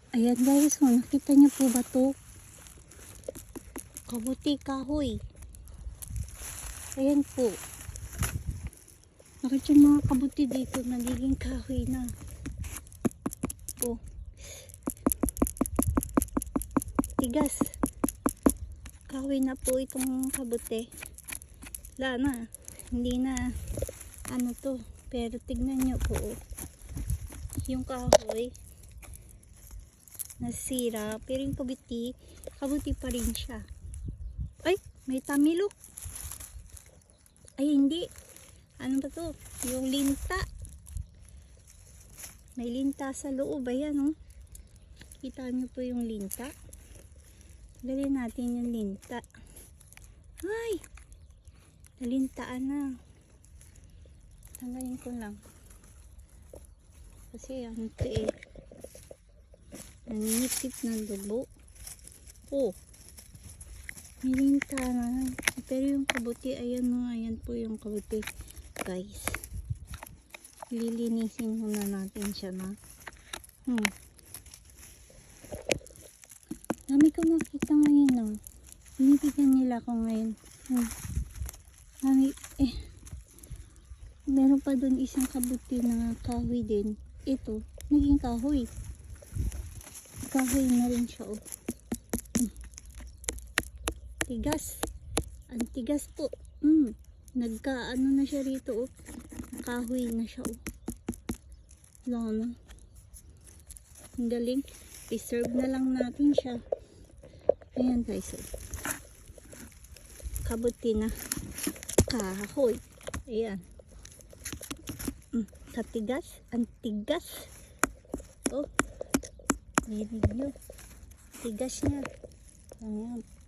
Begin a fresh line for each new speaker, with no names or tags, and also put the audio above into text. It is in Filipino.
Ayan guys, oh, nakita niyo po ba to? Kabuti kahoy. Ayan po. Bakit yung mga kabuti dito nagiging kahoy na? Oh. Tigas. Kahoy na po itong kabuti. Wala na. Hindi na ano to. Pero tignan nyo po. Yung kahoy nasira. Pero yung kabuti pa rin siya. Ay, may tamilo. Ay, hindi. Ano ba to? Yung linta. May linta sa loob. Ayan, oh. Kita nyo po yung linta. Dalhin natin yung linta. Ay! Nalintaan na. Tanggalin ko lang. Kasi ano ito eh. Naninipip ng dugo. Oh! May linta na. Pero yung kabuti, ayan na. Ayan po yung kabuti. Guys. Lilinisin muna natin siya na. Dami ko makita ngayon na. Binibigyan nila ako ngayon. Dami, meron pa dun isang kabuti na kahoy din. Ito, naging kahoy. Kahoy na rin siya, oh. Tigas. Ang tigas po. Nagka-ano na siya rito, oh. Kahoy na siya, oh. Wala na. Ang galing. Preserve na lang natin siya. Ayan guys, oh. Kabuti na kahoy. Ayan. Katigas. Ang tigas. Oh. Dinig nyo. Tigas niya. Ayan.